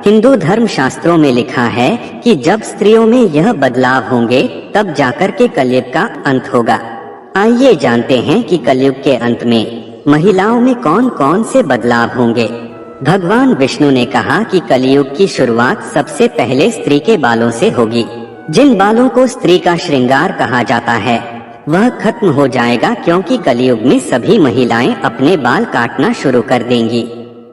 हिंदू धर्म शास्त्रों में लिखा है कि जब स्त्रियों में यह बदलाव होंगे तब जाकर के कलयुग का अंत होगा। आइए जानते हैं कि कलयुग के अंत में महिलाओं में कौन कौन से बदलाव होंगे। भगवान विष्णु ने कहा कि कलयुग की शुरुआत सबसे पहले स्त्री के बालों से होगी। जिन बालों को स्त्री का श्रृंगार कहा जाता है वह खत्म हो जाएगा, क्योंकि कलयुग में सभी महिलाएं अपने बाल काटना शुरू कर देंगी।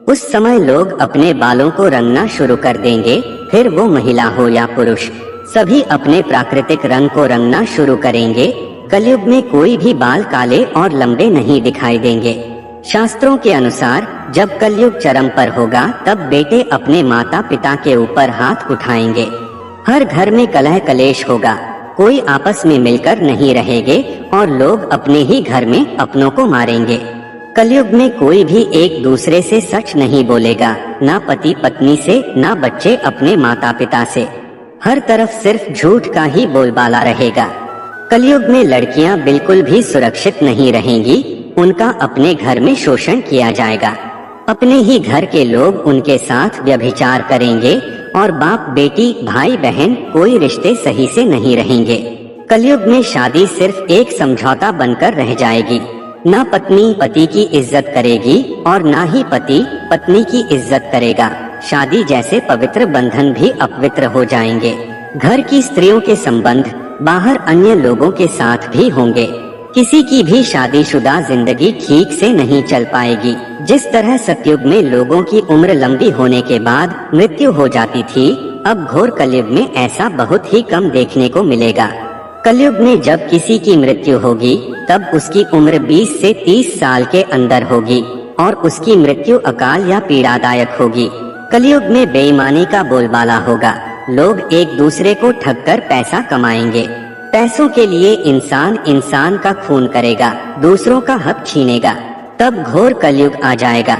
उस समय लोग अपने बालों को रंगना शुरू कर देंगे, फिर वो महिला हो या पुरुष, सभी अपने प्राकृतिक रंग को रंगना शुरू करेंगे। कलयुग में कोई भी बाल काले और लंबे नहीं दिखाई देंगे। शास्त्रों के अनुसार जब कलयुग चरम पर होगा तब बेटे अपने माता पिता के ऊपर हाथ उठाएंगे। हर घर में कलह कलेश होगा, कोई आपस में मिलकर नहीं रहेंगे और लोग अपने ही घर में अपनों को मारेंगे। कलयुग में कोई भी एक दूसरे से सच नहीं बोलेगा, ना पति पत्नी से, ना बच्चे अपने माता पिता से। हर तरफ सिर्फ झूठ का ही बोलबाला रहेगा। कलयुग में लड़कियां बिल्कुल भी सुरक्षित नहीं रहेंगी, उनका अपने घर में शोषण किया जाएगा। अपने ही घर के लोग उनके साथ व्यभिचार करेंगे और बाप बेटी भाई बहन कोई रिश्ते सही से नहीं रहेंगे। कलयुग में शादी सिर्फ एक समझौता बनकर रह जाएगी। ना पत्नी पति की इज्जत करेगी और ना ही पति पत्नी की इज्जत करेगा। शादी जैसे पवित्र बंधन भी अपवित्र हो जाएंगे। घर की स्त्रियों के संबंध बाहर अन्य लोगों के साथ भी होंगे। किसी की भी शादीशुदा जिंदगी ठीक से नहीं चल पाएगी। जिस तरह सतयुग में लोगों की उम्र लंबी होने के बाद मृत्यु हो जाती थी, अब घोर कलयुग में ऐसा बहुत ही कम देखने को मिलेगा। कलयुग में जब किसी की मृत्यु होगी तब उसकी उम्र 20 से 30 साल के अंदर होगी और उसकी मृत्यु अकाल या पीड़ादायक होगी। कलयुग में बेईमानी का बोलबाला होगा, लोग एक दूसरे को ठगकर पैसा कमाएंगे। पैसों के लिए इंसान का खून करेगा, दूसरों का हक छीनेगा, तब घोर कलयुग आ जाएगा।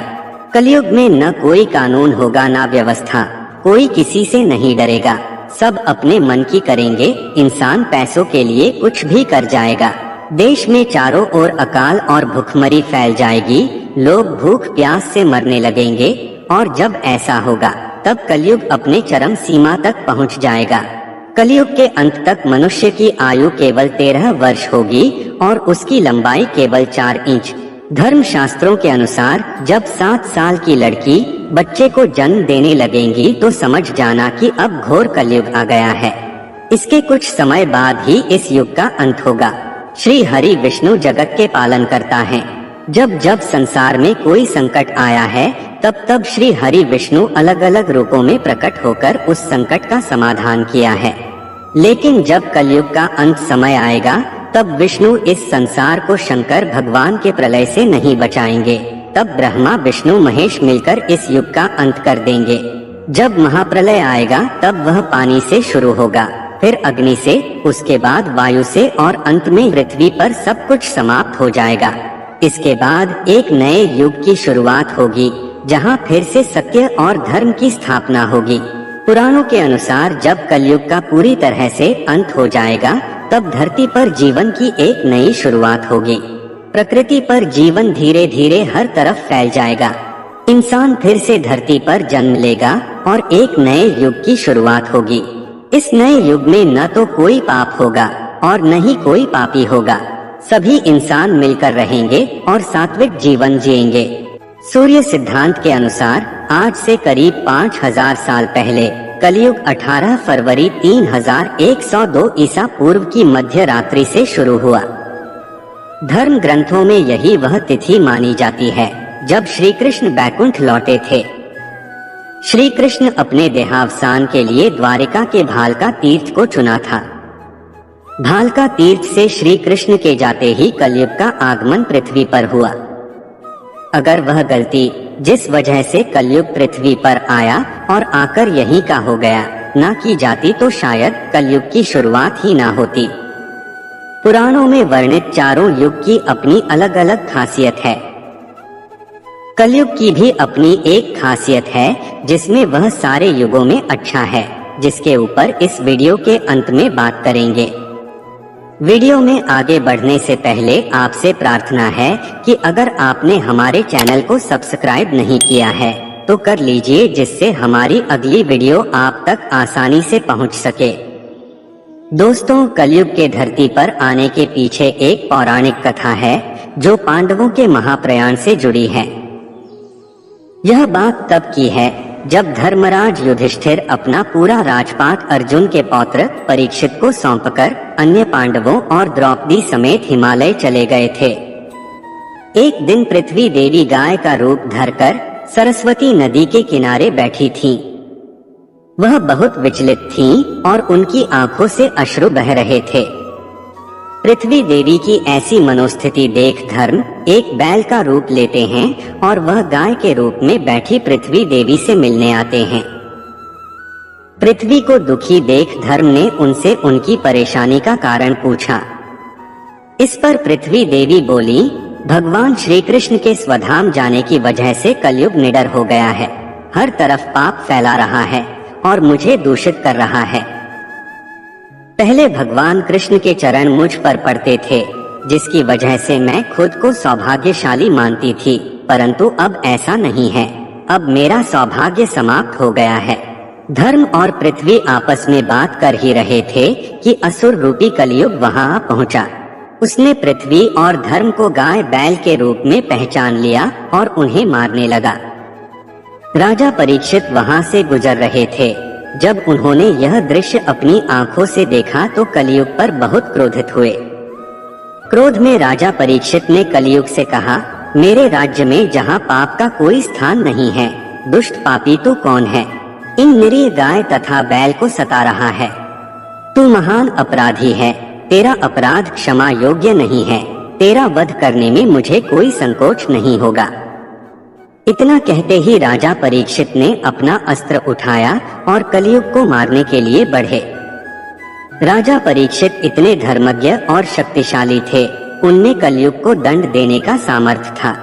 कलयुग में न कोई कानून होगा न व्यवस्था, कोई किसी से नहीं डरेगा, सब अपने मन की करेंगे। इंसान पैसों के लिए कुछ भी कर जाएगा। देश में चारों ओर अकाल और भूखमरी फैल जाएगी, लोग भूख प्यास से मरने लगेंगे और जब ऐसा होगा तब कलयुग अपने चरम सीमा तक पहुंच जाएगा। कलयुग के अंत तक मनुष्य की आयु केवल 13 वर्ष होगी और उसकी लंबाई केवल 4 इंच। धर्म शास्त्रों के अनुसार जब 7 साल की लड़की बच्चे को जन्म देने लगेंगी तो समझ जाना कि अब घोर कलयुग आ गया है। इसके कुछ समय बाद ही इस युग का अंत होगा। श्री हरि विष्णु जगत के पालन करता है। जब जब संसार में कोई संकट आया है तब तब श्री हरि विष्णु अलग अलग रूपों में प्रकट होकर उस संकट का समाधान किया है। लेकिन जब कलयुग का अंत समय आएगा तब विष्णु इस संसार को शंकर भगवान के प्रलय से नहीं बचाएंगे। तब ब्रह्मा विष्णु महेश मिलकर इस युग का अंत कर देंगे। जब महाप्रलय आएगा तब वह पानी से शुरू होगा, फिर अग्नि से, उसके बाद वायु से और अंत में पृथ्वी पर सब कुछ समाप्त हो जाएगा। इसके बाद एक नए युग की शुरुआत होगी जहाँ फिर से सत्य और धर्म की स्थापना होगी। पुराणों के अनुसार जब कलयुग का पूरी तरह से अंत हो जाएगा तब धरती पर जीवन की एक नई शुरुआत होगी। प्रकृति पर जीवन धीरे धीरे हर तरफ फैल जाएगा। इंसान फिर से धरती पर जन्म लेगा और एक नए युग की शुरुआत होगी। इस नए युग में न तो कोई पाप होगा और न ही कोई पापी होगा। सभी इंसान मिलकर रहेंगे और सात्विक जीवन जिएंगे। सूर्य सिद्धांत के अनुसार आज से करीब 5000 साल पहले कलयुग 18 फरवरी 3102 ईसा पूर्व की मध्य रात्रि से शुरू हुआ। धर्म ग्रंथों में यही वह तिथि मानी जाती है जब श्री कृष्ण बैकुंठ लौटे थे। श्री कृष्ण अपने देहावसान के लिए द्वारिका के भालका तीर्थ को चुना था। भालका तीर्थ से श्री कृष्ण के जाते ही कलयुग का आगमन पृथ्वी पर हुआ। अगर वह गलती जिस वजह से कलयुग पृथ्वी पर आया और आकर यहीं का हो गया ना की जाती तो शायद कलयुग की शुरुआत ही ना होती। पुराणों में वर्णित चारों युग की अपनी अलग अलग खासियत है। कलयुग की भी अपनी एक खासियत है जिसमें वह सारे युगों में अच्छा है, जिसके ऊपर इस वीडियो के अंत में बात करेंगे। वीडियो में आगे बढ़ने से पहले आपसे प्रार्थना है कि अगर आपने हमारे चैनल को सब्सक्राइब नहीं किया है तो कर लीजिए, जिससे हमारी अगली वीडियो आप तक आसानी से पहुंच सके। दोस्तों, कलयुग के धरती पर आने के पीछे एक पौराणिक कथा है जो पांडवों के महाप्रयाण से जुड़ी है। यह बात तब की है जब धर्मराज युधिष्ठिर अपना पूरा राजपाट अर्जुन के पौत्र परीक्षित को सौंपकर अन्य पांडवों और द्रौपदी समेत हिमालय चले गए थे। एक दिन पृथ्वी देवी गाय का रूप धरकर सरस्वती नदी के किनारे बैठी थीं। वह बहुत विचलित थीं और उनकी आंखों से अश्रु बह रहे थे। पृथ्वी देवी की ऐसी मनोस्थिति देख धर्म एक बैल का रूप लेते हैं और वह गाय के रूप में बैठी पृथ्वी देवी से मिलने आते हैं। पृथ्वी को दुखी देख धर्म ने उनसे उनकी परेशानी का कारण पूछा। इस पर पृथ्वी देवी बोली, भगवान श्री कृष्ण के स्वधाम जाने की वजह से कलयुग निडर हो गया है। हर तरफ पाप फैला रहा है और मुझे दूषित कर रहा है। पहले भगवान कृष्ण के चरण मुझ पर पड़ते थे, जिसकी वजह से मैं खुद को सौभाग्यशाली मानती थी, परंतु अब ऐसा नहीं है। अब मेरा सौभाग्य समाप्त हो गया है। धर्म और पृथ्वी आपस में बात कर ही रहे थे कि असुर रूपी कलयुग वहां आ पहुंचा। उसने पृथ्वी और धर्म को गाय बैल के रूप में पहचान लिया और उन्हें मारने लगा। राजा परीक्षित वहां से गुजर रहे थे। जब उन्होंने यह दृश्य अपनी आंखों से देखा तो कलयुग पर बहुत क्रोधित हुए। क्रोध में राजा परीक्षित ने कलयुग से कहा, मेरे राज्य में जहां पाप का कोई स्थान नहीं है, दुष्ट पापी तू कौन है? इन निरीह गाय तथा बैल को सता रहा है। तू महान अपराधी है। तेरा अपराध क्षमा योग्य नहीं है। तेरा वध करने में मुझे कोई संकोच नहीं होगा। इतना कहते ही राजा परीक्षित ने अपना अस्त्र उठाया और कलयुग को मारने के लिए बढ़े। राजा परीक्षित इतने धर्मज्ञ और शक्तिशाली थे, उनमें कलयुग को दंड देने का सामर्थ्य था।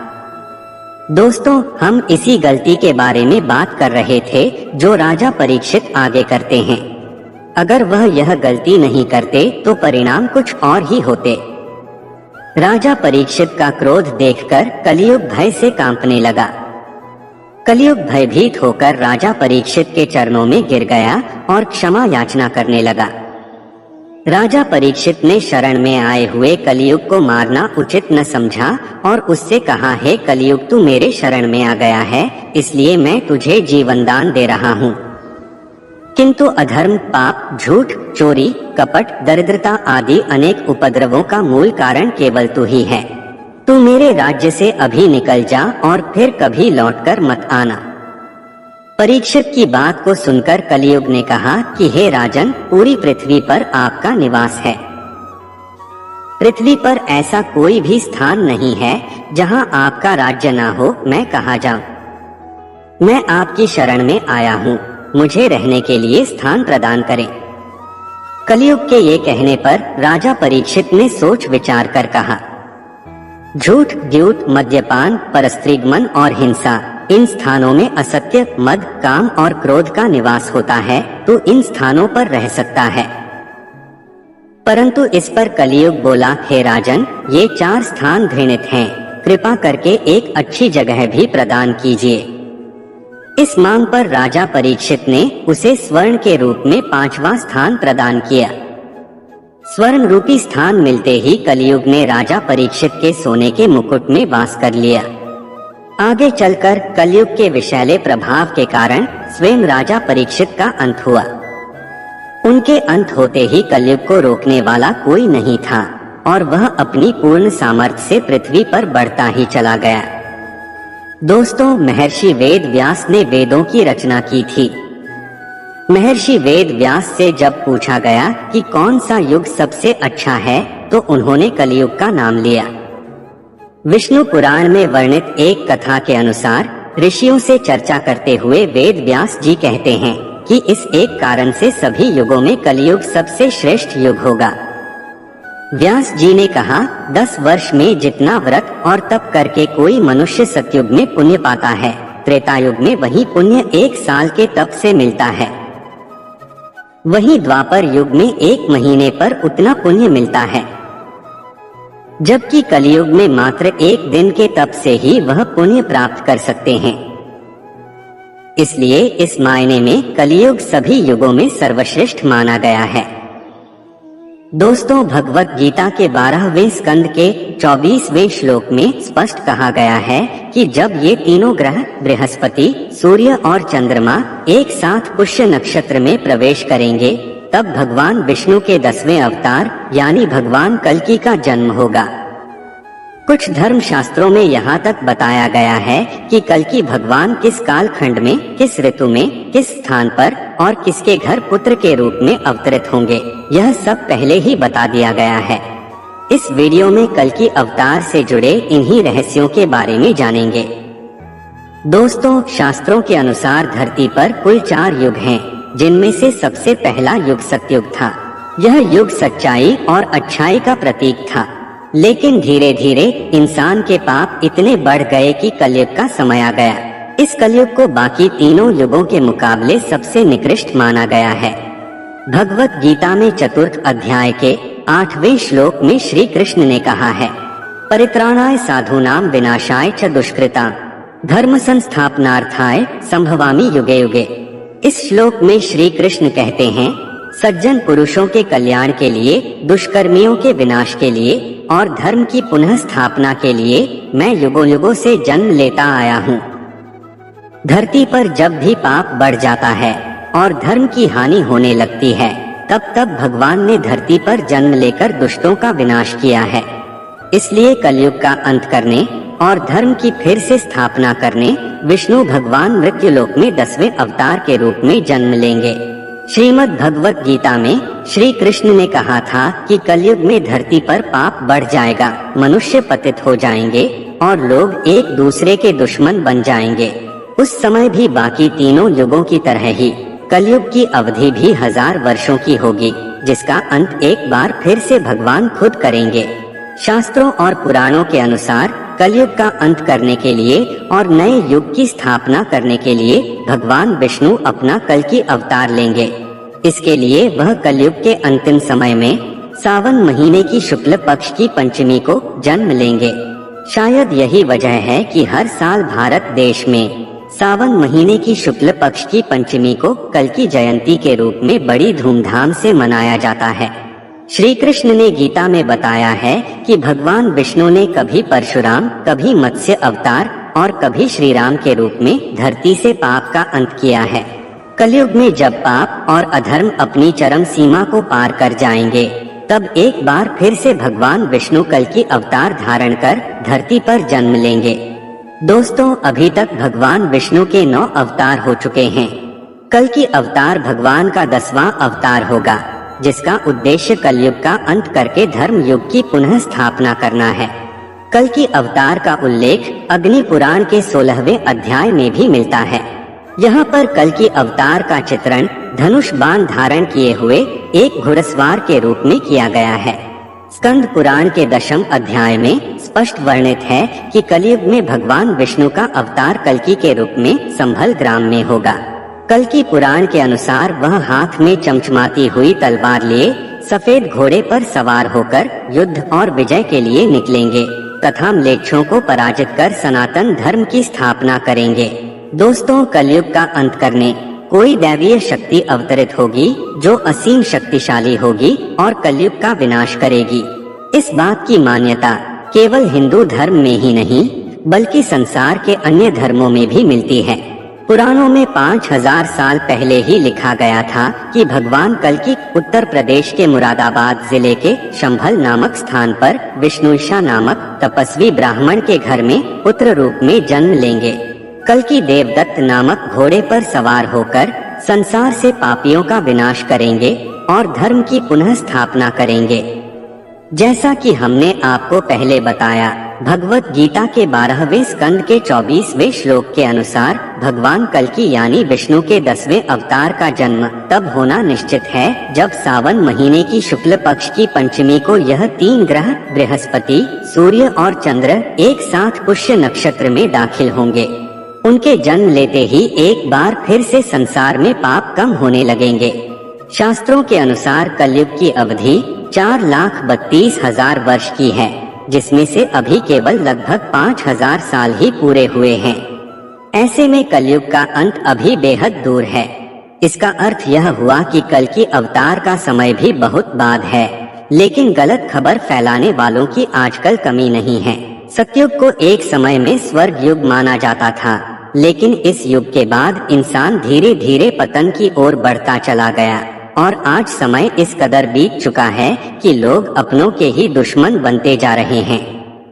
दोस्तों, हम इसी गलती के बारे में बात कर रहे थे जो राजा परीक्षित आगे करते हैं। अगर वह यह गलती नहीं करते तो परिणाम कुछ और ही होते। राजा परीक्षित का क्रोध देखकर कलयुग भय से कांपने लगा। कलयुग भयभीत होकर राजा परीक्षित के चरणों में गिर गया और क्षमा याचना करने लगा। राजा परीक्षित ने शरण में आए हुए कलयुग को मारना उचित न समझा और उससे कहा, हे कलयुग, तू मेरे शरण में आ गया है, इसलिए मैं तुझे जीवन दान दे रहा हूँ। किंतु अधर्म, पाप, झूठ, चोरी, कपट, दरिद्रता आदि अनेक उपद्रवों का मूल कारण केवल तू ही है। तू मेरे राज्य से अभी निकल जा और फिर कभी लौटकर मत आना। परीक्षित की बात को सुनकर कलयुग ने कहा कि हे राजन, पूरी पृथ्वी पर आपका निवास है। पृथ्वी पर ऐसा कोई भी स्थान नहीं है जहां आपका राज्य ना हो। मैं कहाँ जाऊं? मैं आपकी शरण में आया हूँ, मुझे रहने के लिए स्थान प्रदान करें। कलयुग के ये कहने पर राजा परीक्षित ने सोच विचार कर कहा, झूठ, द्यूत, मद्यपान, परस्त्रीगमन और हिंसा, इन स्थानों में असत्य, मद, काम और क्रोध का निवास होता है, तो इन स्थानों पर रह सकता है। परंतु इस पर कलयुग बोला, हे राजन, ये 4 स्थान घृणित हैं, कृपा करके एक अच्छी जगह भी प्रदान कीजिए। इस मांग पर राजा परीक्षित ने उसे स्वर्ण के रूप में 5वां स्थान प्रदान किया। स्वर्ण रूपी स्थान मिलते ही कलयुग ने राजा परीक्षित के सोने के मुकुट में वास कर लिया। आगे चलकर कलयुग के विषैले प्रभाव के कारण स्वयं राजा परीक्षित का अंत हुआ। उनके अंत होते ही कलयुग को रोकने वाला कोई नहीं था और वह अपनी पूर्ण सामर्थ्य से पृथ्वी पर बढ़ता ही चला गया। दोस्तों, महर्षि वेद व्यास ने वेदों की रचना की थी। महर्षि वेद व्यास से जब पूछा गया कि कौन सा युग सबसे अच्छा है, तो उन्होंने कलयुग का नाम लिया। विष्णु पुराण में वर्णित एक कथा के अनुसार ऋषियों से चर्चा करते हुए वेद व्यास जी कहते हैं कि इस एक कारण से सभी युगों में कलयुग सबसे श्रेष्ठ युग होगा। व्यास जी ने कहा, 10 वर्ष में जितना व्रत और तप करके कोई मनुष्य सतयुग में पुण्य पाता है, त्रेता युग में वही पुण्य 1 साल के तप से मिलता है। वहीं द्वापर युग में 1 महीने पर उतना पुण्य मिलता है, जबकि कलयुग में मात्र 1 दिन के तप से ही वह पुण्य प्राप्त कर सकते हैं। इसलिए इस मायने में कलियुग सभी युगों में सर्वश्रेष्ठ माना गया है। दोस्तों, भगवत गीता के 12वें स्कंद के 24वें श्लोक में स्पष्ट कहा गया है कि जब ये तीनों ग्रह बृहस्पति, सूर्य और चंद्रमा एक साथ पुष्य नक्षत्र में प्रवेश करेंगे, तब भगवान विष्णु के 10वें अवतार यानी भगवान कल्कि का जन्म होगा। कुछ धर्म शास्त्रों में यहाँ तक बताया गया है कि कल्कि भगवान किस कालखंड में, किस ऋतु में, किस स्थान पर और किसके घर पुत्र के रूप में अवतरित होंगे, यह सब पहले ही बता दिया गया है। इस वीडियो में कल्कि अवतार से जुड़े इन्हीं रहस्यों के बारे में जानेंगे। दोस्तों, शास्त्रों के अनुसार धरती पर कुल 4 युग हैं, जिनमें से सबसे पहला युग सतयुग था। यह युग सच्चाई और अच्छाई का प्रतीक था, लेकिन धीरे धीरे इंसान के पाप इतने बढ़ गए कि कलयुग का समय आ गया। इस कलयुग को बाकी तीनों युगों के मुकाबले सबसे निकृष्ट माना गया है। भगवत गीता में 4th अध्याय के 8वें श्लोक में श्री कृष्ण ने कहा है, परित्राणाय साधूनां विनाशाय च दुष्कृतां धर्म संस्थापनार्थाय संभवामि युगे युगे। इस श्लोक में श्री कृष्ण कहते हैं, सज्जन पुरुषों के कल्याण के लिए, दुष्कर्मियों के विनाश के लिए और धर्म की पुनः स्थापना के लिए मैं युगों युगों से जन्म लेता आया हूँ। धरती पर जब भी पाप बढ़ जाता है और धर्म की हानि होने लगती है, तब तब भगवान ने धरती पर जन्म लेकर दुष्टों का विनाश किया है। इसलिए कलयुग का अंत करने और धर्म की फिर से स्थापना करने विष्णु भगवान मृत्युलोक में 10वें अवतार के रूप में जन्म लेंगे। श्रीमद् भगवत गीता में श्री कृष्ण ने कहा था कि कलयुग में धरती पर पाप बढ़ जाएगा, मनुष्य पतित हो जाएंगे और लोग एक दूसरे के दुश्मन बन जाएंगे। उस समय भी बाकी तीनों युगों की तरह ही कलयुग की अवधि भी 1000 वर्षों की होगी, जिसका अंत एक बार फिर से भगवान खुद करेंगे। शास्त्रों और पुराणों के अनुसार कलयुग का अंत करने के लिए और नए युग की स्थापना करने के लिए भगवान विष्णु अपना कल्कि अवतार लेंगे। इसके लिए वह कलयुग के अंतिम समय में सावन महीने की शुक्ल पक्ष की पंचमी को जन्म लेंगे। शायद यही वजह है कि हर साल भारत देश में सावन महीने की शुक्ल पक्ष की पंचमी को कल्कि जयंती के रूप में बड़ी धूमधाम से मनाया जाता है। श्री कृष्ण ने गीता में बताया है कि भगवान विष्णु ने कभी परशुराम, कभी मत्स्य अवतार और कभी श्री राम के रूप में धरती से पाप का अंत किया है। कलयुग में जब पाप और अधर्म अपनी चरम सीमा को पार कर जाएंगे, तब एक बार फिर से भगवान विष्णु कल्कि अवतार धारण कर धरती पर जन्म लेंगे। दोस्तों, अभी तक भगवान विष्णु के 9 अवतार हो चुके हैं। कल्कि अवतार भगवान का 10वां अवतार होगा, जिसका उद्देश्य कलयुग का अंत करके धर्म युग की पुनः स्थापना करना है। कल्कि अवतार का उल्लेख अग्नि पुराण के 16वें अध्याय में भी मिलता है। यहाँ पर कल्कि अवतार का चित्रण धनुष बाण धारण किए हुए एक घुड़सवार के रूप में किया गया है। स्कंद पुराण के 10वें अध्याय में स्पष्ट वर्णित है कि कलयुग में भगवान विष्णु का अवतार कल्कि के रूप में संभल ग्राम में होगा। कल्कि पुराण के अनुसार वह हाथ में चमचमाती हुई तलवार लिए सफेद घोड़े पर सवार होकर युद्ध और विजय के लिए निकलेंगे तथा म्लेच्छों को पराजित कर सनातन धर्म की स्थापना करेंगे। दोस्तों, कलयुग का अंत करने कोई दैवीय शक्ति अवतरित होगी जो असीम शक्तिशाली होगी और कलयुग का विनाश करेगी। इस बात की मान्यता केवल हिंदू धर्म में ही नहीं बल्कि संसार के अन्य धर्मों में भी मिलती है। पुराणों में 5000 साल पहले ही लिखा गया था कि भगवान कल्कि उत्तर प्रदेश के मुरादाबाद जिले के शंभल नामक स्थान पर विष्णुईशा नामक तपस्वी ब्राह्मण के घर में पुत्र रूप में जन्म लेंगे। कल्कि देवदत्त नामक घोड़े पर सवार होकर संसार से पापियों का विनाश करेंगे और धर्म की पुनः स्थापना करेंगे। जैसा कि हमने आपको पहले बताया, भगवत गीता के 12वें स्कंद के 24वें श्लोक के अनुसार भगवान कल्कि यानी विष्णु के 10वें अवतार का जन्म तब होना निश्चित है जब सावन महीने की शुक्ल पक्ष की पंचमी को यह 3 ग्रह बृहस्पति, सूर्य और चंद्र एक साथ पुष्य नक्षत्र में दाखिल होंगे। उनके जन्म लेते ही एक बार फिर से संसार में पाप कम होने लगेंगे। शास्त्रों के अनुसार कलयुग की अवधि 4,32,000 वर्ष की है, जिसमें से अभी केवल लगभग 5000 साल ही पूरे हुए हैं। ऐसे में कलयुग का अंत अभी बेहद दूर है। इसका अर्थ यह हुआ कि कल की अवतार का समय भी बहुत बाद है, लेकिन गलत खबर फैलाने वालों की आजकल कमी नहीं है। सतयुग को एक समय में स्वर्ग युग माना जाता था, लेकिन इस युग के बाद इंसान धीरे धीरे पतन की ओर बढ़ता चला गया और आज समय इस कदर बीत चुका है कि लोग अपनों के ही दुश्मन बनते जा रहे हैं।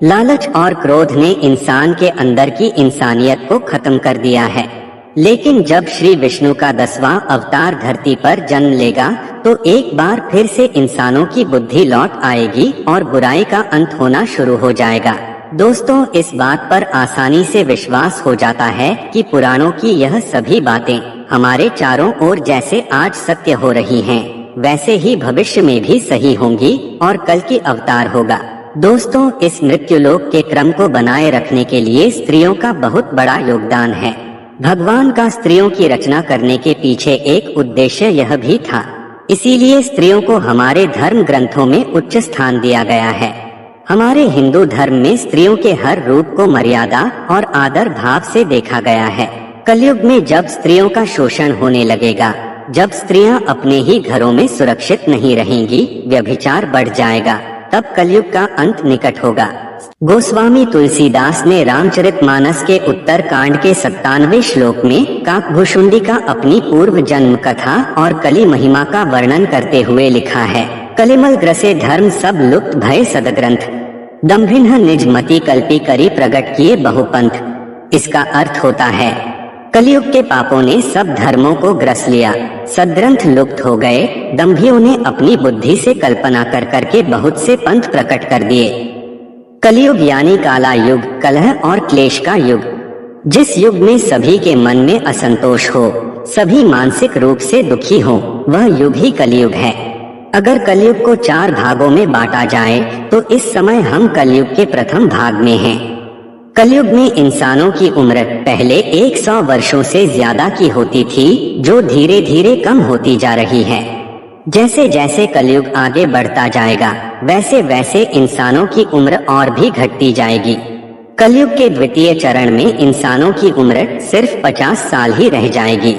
लालच और क्रोध ने इंसान के अंदर की इंसानियत को खत्म कर दिया है। लेकिन जब श्री विष्णु का 10वां अवतार धरती पर जन्म लेगा तो एक बार फिर से इंसानों की बुद्धि लौट आएगी और बुराई का अंत होना शुरू हो जाएगा। दोस्तों, इस बात पर आसानी से विश्वास हो जाता है कि पुराणों की यह सभी बातें हमारे चारों ओर जैसे आज सत्य हो रही हैं, वैसे ही भविष्य में भी सही होंगी और कल की अवतार होगा। दोस्तों, इस मृत्युलोक के क्रम को बनाए रखने के लिए स्त्रियों का बहुत बड़ा योगदान है। भगवान का स्त्रियों की रचना करने के पीछे एक उद्देश्य यह भी था, इसीलिए स्त्रियों को हमारे धर्म ग्रंथों में उच्च स्थान दिया गया है। हमारे हिंदू धर्म में स्त्रियों के हर रूप को मर्यादा और आदर भाव से देखा गया है। कलयुग में जब स्त्रियों का शोषण होने लगेगा, जब स्त्रियां अपने ही घरों में सुरक्षित नहीं रहेंगी, व्यभिचार बढ़ जाएगा, तब कलयुग का अंत निकट होगा। गोस्वामी तुलसीदास ने रामचरितमानस के उत्तर कांड के 97वें श्लोक में काकभूषुंडी का अपनी पूर्व जन्म कथा और कली महिमा का वर्णन करते हुए लिखा है, कलिमल ग्रसे धर्म सब लुप्त भय सदग्रंथ, दम्भिन्ह निज मति कल्पी करी प्रगट किए बहुपंथ। इसका अर्थ होता है, कलयुग के पापों ने सब धर्मों को ग्रस लिया, सदग्रंथ लुप्त हो गए, दम्भियों ने अपनी बुद्धि से कल्पना कर करके बहुत से पंथ प्रकट कर दिए। कलयुग यानी काला युग, कलह और क्लेश का युग, जिस युग में सभी के मन में असंतोष हो, सभी मानसिक रूप से दुखी हो, वह युग ही कलयुग है। अगर कलयुग को 4 भागों में बांटा जाए तो इस समय हम कलयुग के प्रथम भाग में हैं। कलयुग में इंसानों की उम्र पहले 100 वर्षों से ज्यादा की होती थी, जो धीरे धीरे कम होती जा रही है। जैसे जैसे कलयुग आगे बढ़ता जाएगा, वैसे वैसे इंसानों की उम्र और भी घटती जाएगी। कलयुग के द्वितीय चरण में इंसानों की उम्र सिर्फ 50 साल ही रह जाएगी,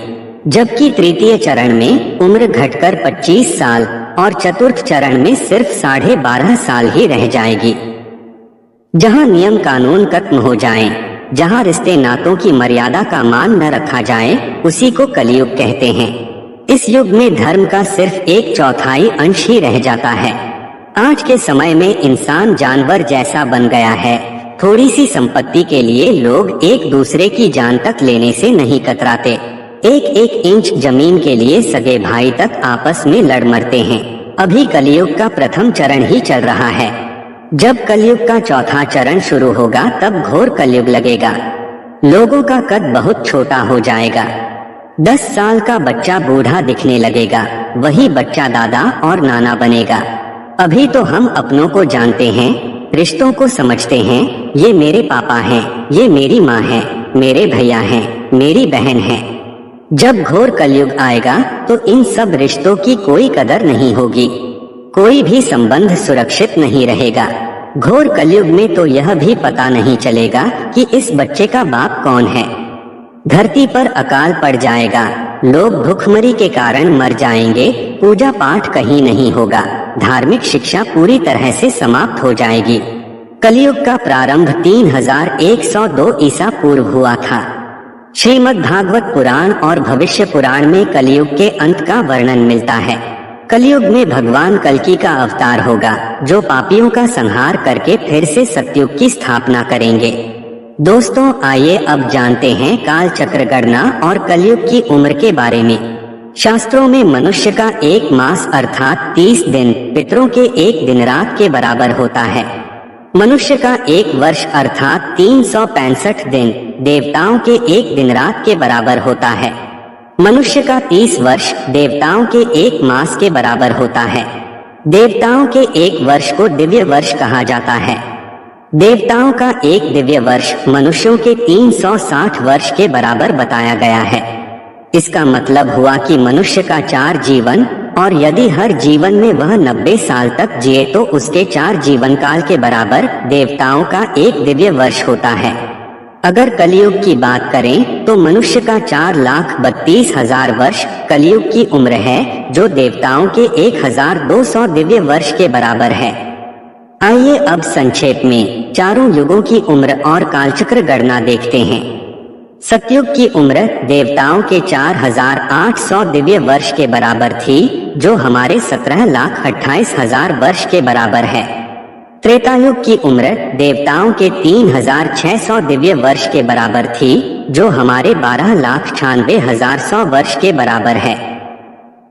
जबकि तृतीय चरण में उम्र घटकर 25 साल और चतुर्थ चरण में सिर्फ 12.5 साल ही रह जाएगी। जहां नियम कानून खत्म हो जाएं, जहां रिश्ते नातों की मर्यादा का मान न रखा जाए, उसी को कलयुग कहते हैं। इस युग में धर्म का सिर्फ 1/4 अंश ही रह जाता है। आज के समय में इंसान जानवर जैसा बन गया है। थोड़ी सी संपत्ति के लिए लोग एक दूसरे की जान तक लेने से नहीं कतराते। एक इंच जमीन के लिए सगे भाई तक आपस में लड़ मरते हैं। अभी कलयुग का प्रथम चरण ही चल रहा है। जब कलयुग का चौथा चरण शुरू होगा, तब घोर कलयुग लगेगा। लोगों का कद बहुत छोटा हो जाएगा। 10 साल का बच्चा बूढ़ा दिखने लगेगा, वही बच्चा दादा और नाना बनेगा। अभी तो हम अपनों को जानते हैं, रिश्तों को समझते हैं। ये मेरे पापा हैं, ये मेरी माँ है, मेरे भैया हैं, मेरी बहन है। जब घोर कलयुग आएगा तो इन सब रिश्तों की कोई कदर नहीं होगी, कोई भी संबंध सुरक्षित नहीं रहेगा। घोर कलयुग में तो यह भी पता नहीं चलेगा कि इस बच्चे का बाप कौन है। धरती पर अकाल पड़ जाएगा, लोग भूखमरी के कारण मर जाएंगे, पूजा पाठ कहीं नहीं होगा, धार्मिक शिक्षा पूरी तरह से समाप्त हो जाएगी। कलयुग का प्रारंभ 3102 ईसा पूर्व हुआ था। श्रीमद् भागवत पुराण और भविष्य पुराण में कलयुग के अंत का वर्णन मिलता है। कलयुग में भगवान कल्कि का अवतार होगा, जो पापियों का संहार करके फिर से सतयुग की स्थापना करेंगे। दोस्तों, आइए अब जानते हैं काल चक्र गणना और कलयुग की उम्र के बारे में। शास्त्रों में मनुष्य का 1 मास अर्थात 30 दिन पितरों के 1 दिन रात के बराबर होता है। मनुष्य का 1 वर्ष अर्थात 365 दिन देवताओं के 1 दिन रात के बराबर होता है। मनुष्य का 30 वर्ष देवताओं के 1 मास के बराबर होता है। देवताओं के 1 वर्ष को दिव्य वर्ष कहा जाता है। देवताओं का 1 दिव्य वर्ष मनुष्यों के 360 वर्ष के बराबर बताया गया है। इसका मतलब हुआ कि मनुष्य का 4 जीवन, और यदि हर जीवन में वह 90 साल तक जिए तो उसके 4 जीवन काल के बराबर देवताओं का 1 दिव्य वर्ष होता है। अगर कलयुग की बात करें तो मनुष्य का 4,32,000 वर्ष कलयुग की उम्र है, जो देवताओं के 1,200 दिव्य वर्ष के बराबर है। आइए अब संक्षेप में चारों युगों की उम्र और कालचक्र गणना देखते हैं। सतयुग की उम्र देवताओं के 4,800 दिव्य वर्ष के बराबर थी, जो हमारे 17,28,000 वर्ष के बराबर है। त्रेतायुग की उम्र देवताओं के 3,600 दिव्य वर्ष के बराबर थी, जो हमारे 12,96,100 वर्ष के बराबर है।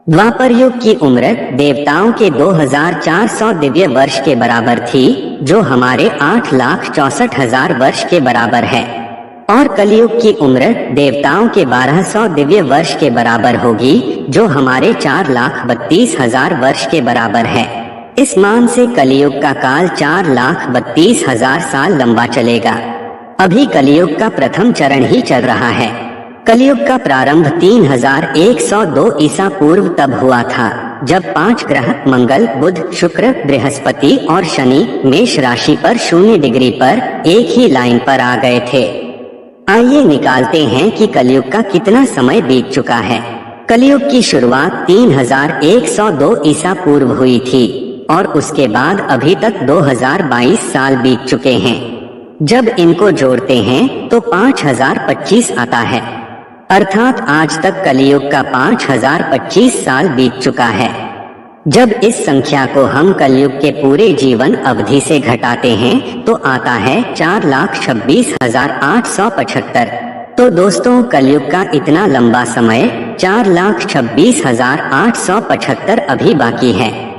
द्वापर युग की उम्र देवताओं के 2,400 दिव्य वर्ष के बराबर थी, जो हमारे 8,64,000 वर्ष के बराबर है। और कलयुग की उम्र देवताओं के 1,200 दिव्य वर्ष के बराबर होगी, जो हमारे 4,32,000 वर्ष के बराबर है। इस मान से कलयुग का काल 4,32,000 साल लंबा चलेगा। अभी कलयुग का प्रथम चरण ही चल रहा है। कलयुग का प्रारंभ 3,102 ईसा पूर्व तब हुआ था, जब 5 ग्रह मंगल, बुध, शुक्र, बृहस्पति और शनि मेष राशि पर 0 डिग्री पर एक ही लाइन पर आ गए थे। आइए निकालते हैं कि कलयुग का कितना समय बीत चुका है। कलयुग की शुरुआत 3,102 ईसा पूर्व हुई थी और उसके बाद अभी तक 2022 साल बीत चुके हैं। जब इनको जोड़ते हैं तो 5,025 आता है, अर्थात आज तक कलयुग का 5,025 साल बीत चुका है। जब इस संख्या को हम कलयुग के पूरे जीवन अवधि से घटाते हैं तो आता है 4,26,875। तो दोस्तों, कलयुग का इतना लंबा समय 4,26,875 अभी बाकी है।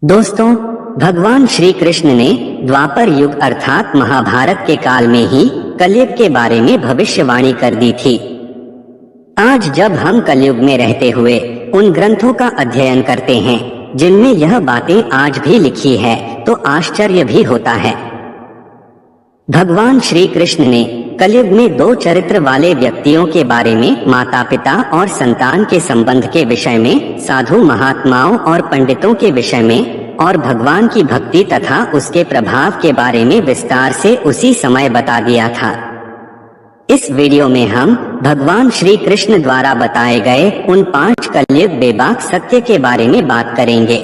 दोस्तों, भगवान श्री कृष्ण ने द्वापर युग अर्थात महाभारत के काल में ही कलयुग के बारे में भविष्यवाणी कर दी थी। आज जब हम कलयुग में रहते हुए उन ग्रंथों का अध्ययन करते हैं जिनमें यह बातें आज भी लिखी है, तो आश्चर्य भी होता है। भगवान श्री कृष्ण ने कलयुग में 2 चरित्र वाले व्यक्तियों के बारे में, माता पिता और संतान के संबंध के विषय में, साधु महात्माओं और पंडितों के विषय में और भगवान की भक्ति तथा उसके प्रभाव के बारे में विस्तार से उसी समय बता दिया था। इस वीडियो में हम भगवान श्री कृष्ण द्वारा बताए गए उन 5 कलयुग बेबाक सत्य के बारे में बात करेंगे।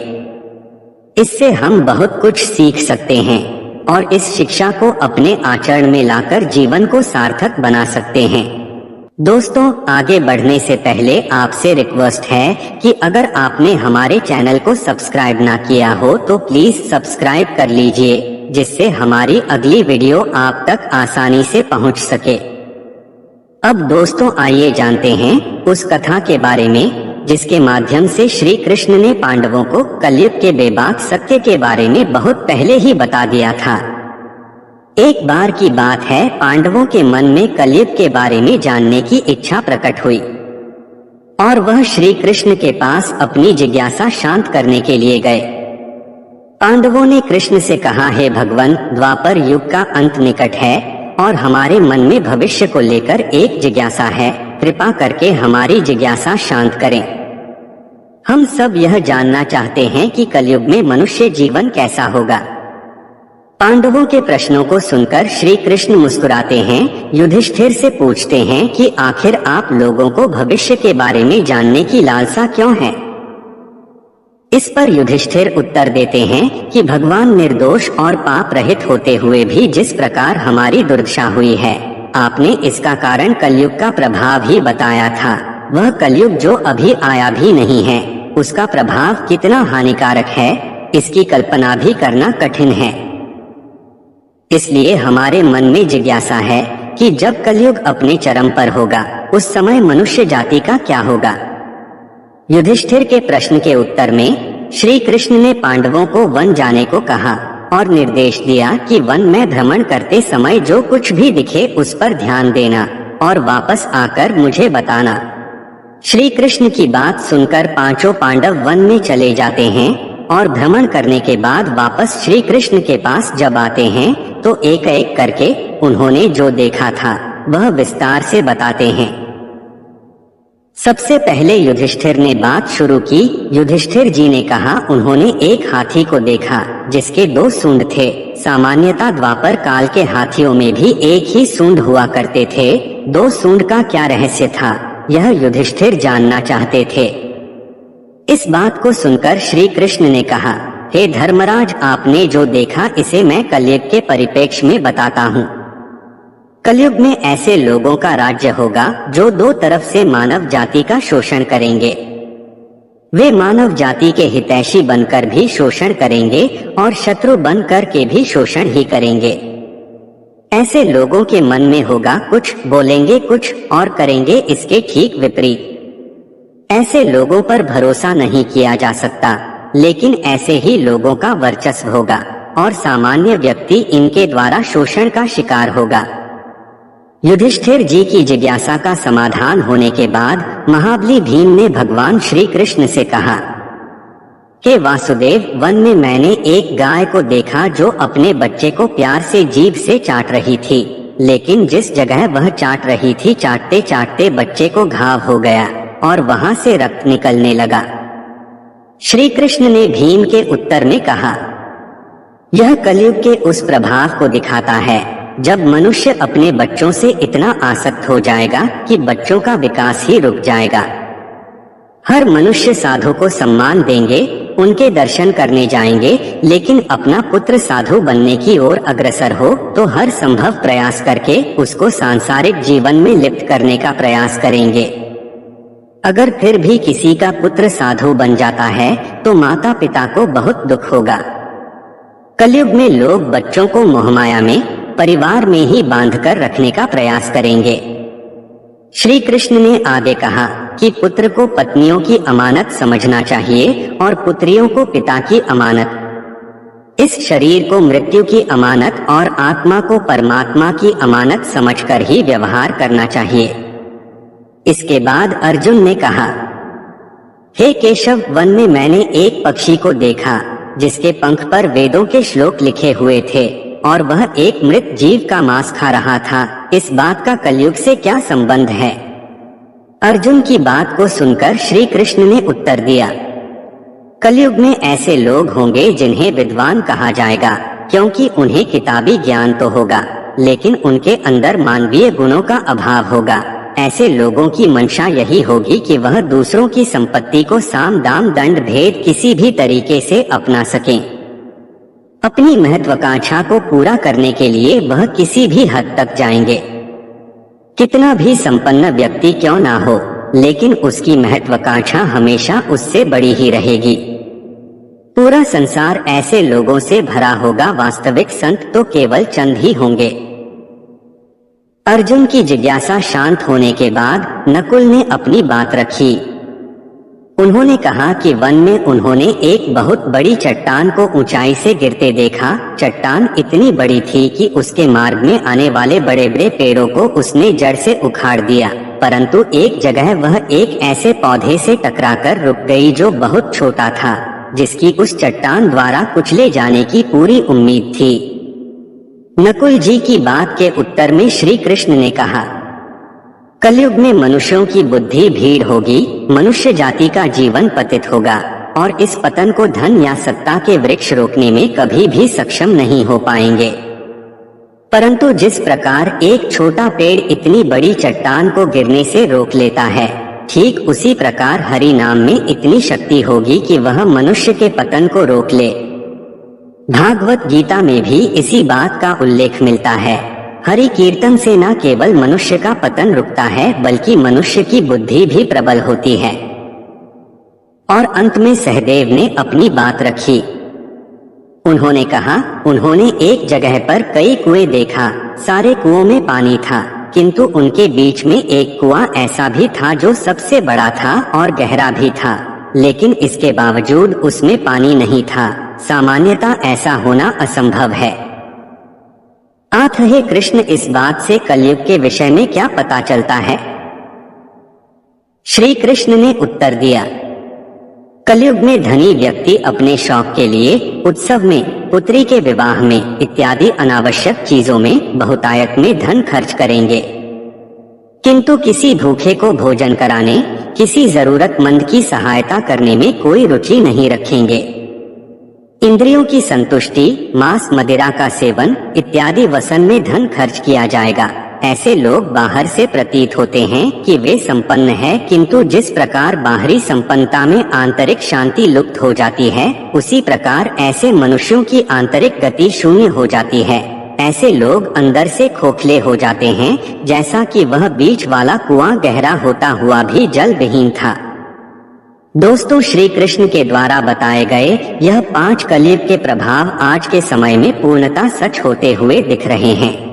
इससे हम बहुत कुछ सीख सकते हैं और इस शिक्षा को अपने आचरण में लाकर जीवन को सार्थक बना सकते हैं। दोस्तों, आगे बढ़ने से पहले आपसे रिक्वेस्ट है कि अगर आपने हमारे चैनल को सब्सक्राइब ना किया हो तो प्लीज सब्सक्राइब कर लीजिए, जिससे हमारी अगली वीडियो आप तक आसानी से पहुंच सके। अब दोस्तों, आइए जानते हैं उस कथा के बारे में जिसके माध्यम से श्री कृष्ण ने पांडवों को कलयुग के बेबाक सत्य के बारे में बहुत पहले ही बता दिया था। एक बार की बात है, पांडवों के मन में कलयुग के बारे में जानने की इच्छा प्रकट हुई और वह श्री कृष्ण के पास अपनी जिज्ञासा शांत करने के लिए गए। पांडवों ने कृष्ण से कहा, हे भगवान, द्वापर युग का अंत निकट है और हमारे मन में भविष्य को लेकर एक जिज्ञासा है, कृपा करके हमारी जिज्ञासा शांत करें। हम सब यह जानना चाहते हैं कि कलयुग में मनुष्य जीवन कैसा होगा। पांडवों के प्रश्नों को सुनकर श्री कृष्ण मुस्कुराते हैं, युधिष्ठिर से पूछते हैं कि आखिर आप लोगों को भविष्य के बारे में जानने की लालसा क्यों है। इस पर युधिष्ठिर उत्तर देते हैं कि भगवान निर्दोष और पाप रहित होते हुए भी जिस प्रकार हमारी दुर्दशा हुई है, आपने इसका कारण कलयुग का प्रभाव ही बताया था। वह कलयुग जो अभी आया भी नहीं है, उसका प्रभाव कितना हानिकारक है, इसकी कल्पना भी करना कठिन है। इसलिए हमारे मन में जिज्ञासा है कि जब कलयुग अपने चरम पर होगा, उस समय मनुष्य जाति का क्या होगा। युधिष्ठिर के प्रश्न के उत्तर में श्री कृष्ण ने पांडवों को वन जाने को कहा और निर्देश दिया कि वन में भ्रमण करते समय जो कुछ भी दिखे उस पर ध्यान देना और वापस आकर मुझे बताना। श्री कृष्ण की बात सुनकर 5 पांडव वन में चले जाते हैं और भ्रमण करने के बाद वापस श्री कृष्ण के पास जब आते हैं तो एक एक करके उन्होंने जो देखा था वह विस्तार से बताते हैं। सबसे पहले युधिष्ठिर ने बात शुरू की। युधिष्ठिर जी ने कहा, उन्होंने एक हाथी को देखा जिसके 2 सूंड थे। सामान्यतः द्वापर काल के हाथियों में भी एक ही सूंड हुआ करते थे। 2 सूंड का क्या रहस्य था, यह युधिष्ठिर जानना चाहते थे। इस बात को सुनकर श्री कृष्ण ने कहा, हे धर्मराज, आपने जो देखा इसे मैं कलयुग के परिप्रेक्ष्य में बताता हूँ। कलयुग में ऐसे लोगों का राज्य होगा जो 2 तरफ से मानव जाति का शोषण करेंगे। वे मानव जाति के हितैषी बनकर भी शोषण करेंगे और शत्रु बनकर के भी शोषण ही करेंगे। ऐसे लोगों के मन में होगा कुछ, बोलेंगे कुछ और करेंगे इसके ठीक विपरीत। ऐसे लोगों पर भरोसा नहीं किया जा सकता, लेकिन ऐसे ही लोगों का वर्चस्व होगा और सामान्य व्यक्ति इनके द्वारा शोषण का शिकार होगा। युधिष्ठिर जी की जिज्ञासा का समाधान होने के बाद महाबली भीम ने भगवान श्री कृष्ण से कहा कि वासुदेव, वन में मैंने एक गाय को देखा जो अपने बच्चे को प्यार से जीभ से चाट रही थी, लेकिन जिस जगह वह चाट रही थी चाटते चाटते बच्चे को घाव हो गया और वहां से रक्त निकलने लगा। श्री कृष्ण ने भीम के उत्तर में कहा, यह कलयुग के उस प्रभाव को दिखाता है जब मनुष्य अपने बच्चों से इतना आसक्त हो जाएगा कि बच्चों का विकास ही रुक जाएगा। हर मनुष्य साधु को सम्मान देंगे, उनके दर्शन करने जाएंगे, लेकिन अपना पुत्र साधु बनने की ओर अग्रसर हो तो हर संभव प्रयास करके उसको सांसारिक जीवन में लिप्त करने का प्रयास करेंगे। अगर फिर भी किसी का पुत्र साधु बन जाता है तो माता पिता को बहुत दुख होगा। कलयुग में लोग बच्चों को मोहमाया में, परिवार में ही बांधकर रखने का प्रयास करेंगे। श्री कृष्ण ने आगे कहा कि पुत्र को पत्नियों की अमानत समझना चाहिए और पुत्रियों को पिता की अमानत। इस शरीर को मृत्यु की अमानत और आत्मा को परमात्मा की अमानत समझकर ही व्यवहार करना चाहिए। इसके बाद अर्जुन ने कहा, हे केशव, वन में मैंने एक पक्षी को देखा जिसके पंख पर वेदों के श्लोक लिखे हुए थे और वह एक मृत जीव का मांस खा रहा था। इस बात का कलयुग से क्या संबंध है? अर्जुन की बात को सुनकर श्री कृष्ण ने उत्तर दिया, कलयुग में ऐसे लोग होंगे जिन्हें विद्वान कहा जाएगा, क्योंकि उन्हें किताबी ज्ञान तो होगा लेकिन उनके अंदर मानवीय गुणों का अभाव होगा। ऐसे लोगों की मंशा यही होगी कि वह दूसरों की संपत्ति को साम दाम दंड भेद किसी भी तरीके से अपना सकें। अपनी महत्वाकांक्षा को पूरा करने के लिए वह किसी भी हद तक जाएंगे। कितना भी संपन्न व्यक्ति क्यों ना हो, लेकिन उसकी महत्वाकांक्षा हमेशा उससे बड़ी ही रहेगी। पूरा संसार ऐसे लोगों से भरा होगा, वास्तविक संत तो केवल चंद ही होंगे। अर्जुन की जिज्ञासा शांत होने के बाद नकुल ने अपनी बात रखी। उन्होंने कहा कि वन में उन्होंने एक बहुत बड़ी चट्टान को ऊंचाई से गिरते देखा। चट्टान इतनी बड़ी थी कि उसके मार्ग में आने वाले बड़े बड़े पेड़ों को उसने जड़ से उखाड़ दिया, परंतु एक जगह वह एक ऐसे पौधे से टकराकर रुक गई जो बहुत छोटा था, जिसकी उस चट्टान द्वारा कुचले जाने की पूरी उम्मीद थी। नकुल जी की बात के उत्तर में श्री कृष्ण ने कहा, कलयुग में मनुष्यों की बुद्धि भीड़ होगी, मनुष्य जाति का जीवन पतित होगा और इस पतन को धन या सत्ता के वृक्ष रोकने में कभी भी सक्षम नहीं हो पाएंगे। परंतु जिस प्रकार एक छोटा पेड़ इतनी बड़ी चट्टान को गिरने से रोक लेता है, ठीक उसी प्रकार हरि नाम में इतनी शक्ति होगी कि वह मनुष्य के पतन को रोक ले। भागवत गीता में भी इसी बात का उल्लेख मिलता है। हरि कीर्तन से न केवल मनुष्य का पतन रुकता है, बल्कि मनुष्य की बुद्धि भी प्रबल होती है। और अंत में सहदेव ने अपनी बात रखी। उन्होंने कहा, उन्होंने एक जगह पर कई कुएं देखा, सारे कुओं में पानी था, किंतु उनके बीच में एक कुआं ऐसा भी था जो सबसे बड़ा था और गहरा भी था, लेकिन इसके बावजूद उसमें पानी नहीं था। सामान्यतः ऐसा होना असंभव है। आठ हे कृष्ण, इस बात से कलयुग के विषय में क्या पता चलता है? श्री कृष्ण ने उत्तर दिया, कलयुग में धनी व्यक्ति अपने शौक के लिए उत्सव में, पुत्री के विवाह में इत्यादि अनावश्यक चीजों में बहुतायत में धन खर्च करेंगे। किंतु किसी भूखे को भोजन कराने, किसी जरूरतमंद की सहायता करने में कोई रुचि नहीं रखेंगे। इंद्रियों की संतुष्टि, मांस मदिरा का सेवन इत्यादि वसन में धन खर्च किया जाएगा। ऐसे लोग बाहर से प्रतीत होते हैं कि वे संपन्न है, किंतु जिस प्रकार बाहरी संपन्नता में आंतरिक शांति लुप्त हो जाती है, उसी प्रकार ऐसे मनुष्यों की आंतरिक गति शून्य हो जाती है। ऐसे लोग अंदर से खोखले हो जाते हैं, जैसा कि वह बीच वाला कुआं गहरा होता हुआ भी जल विहीन था। दोस्तों, श्री कृष्ण के द्वारा बताए गए यह 5 कलयुग के प्रभाव आज के समय में पूर्णतः सच होते हुए दिख रहे हैं।